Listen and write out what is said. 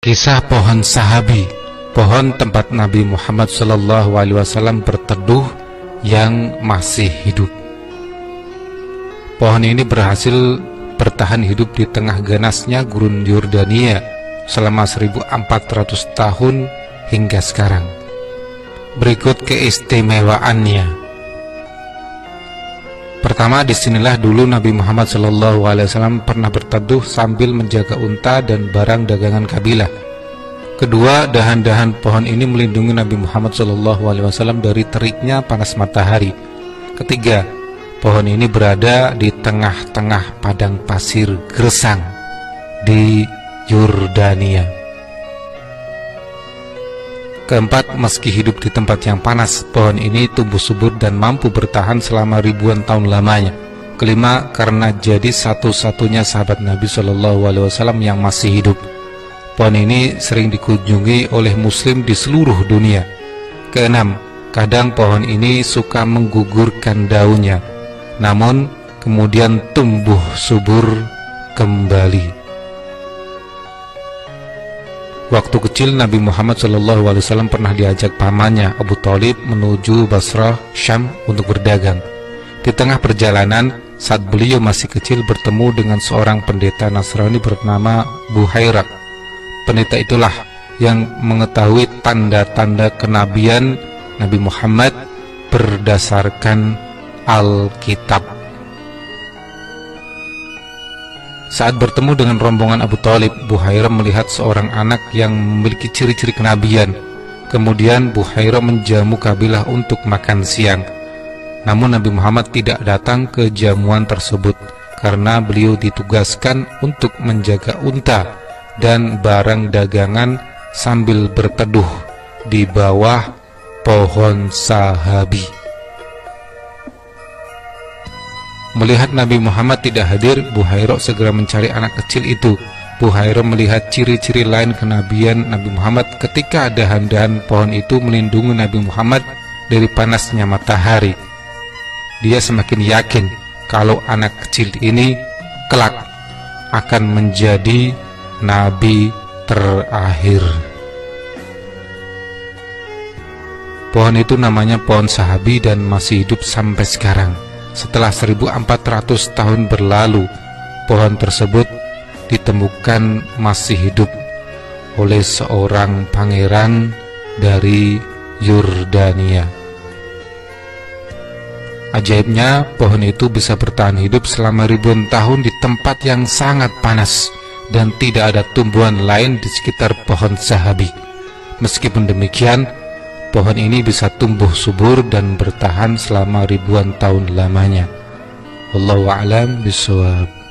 Kisah pohon sahabi, pohon tempat Nabi Muhammad SAW berteduh yang masih hidup. Pohon ini berhasil bertahan hidup di tengah ganasnya gurun Yordania selama 1400 tahun hingga sekarang. Berikut keistimewaannya. Pertama, disinilah dulu Nabi Muhammad SAW pernah berteduh sambil menjaga unta dan barang dagangan kabilah. Kedua, dahan-dahan pohon ini melindungi Nabi Muhammad SAW dari teriknya panas matahari. Ketiga, pohon ini berada di tengah-tengah padang pasir gersang di Yordania. Keempat, meski hidup di tempat yang panas, pohon ini tumbuh subur dan mampu bertahan selama ribuan tahun lamanya. Kelima, karena jadi satu-satunya sahabat Nabi SAW yang masih hidup. Pohon ini sering dikunjungi oleh muslim di seluruh dunia. Keenam, kadang pohon ini suka menggugurkan daunnya, namun kemudian tumbuh subur kembali. Waktu kecil Nabi Muhammad SAW pernah diajak pamannya Abu Thalib menuju Basrah, Syam untuk berdagang. Di tengah perjalanan, saat beliau masih kecil bertemu dengan seorang pendeta Nasrani bernama Buhairak. Pendeta itulah yang mengetahui tanda-tanda kenabian Nabi Muhammad berdasarkan Alkitab. Saat bertemu dengan rombongan Abu Thalib, Buhairah melihat seorang anak yang memiliki ciri-ciri kenabian. Kemudian Buhairah menjamu kabilah untuk makan siang. Namun Nabi Muhammad tidak datang ke jamuan tersebut karena beliau ditugaskan untuk menjaga unta dan barang dagangan sambil berteduh di bawah pohon sahabi. Melihat Nabi Muhammad tidak hadir, Buhairah segera mencari anak kecil itu. Buhairah melihat ciri-ciri lain kenabian Nabi Muhammad ketika dahan-dahan pohon itu melindungi Nabi Muhammad dari panasnya matahari. Dia semakin yakin kalau anak kecil ini kelak akan menjadi nabi terakhir. Pohon itu namanya pohon sahabi dan masih hidup sampai sekarang. Setelah 1400 tahun berlalu, pohon tersebut ditemukan masih hidup oleh seorang pangeran dari Yordania. Ajaibnya, pohon itu bisa bertahan hidup selama ribuan tahun di tempat yang sangat panas dan tidak ada tumbuhan lain di sekitar pohon sahabi. Meskipun demikian, pohon ini bisa tumbuh subur dan bertahan selama ribuan tahun lamanya. Wallahu a'lam bishawab.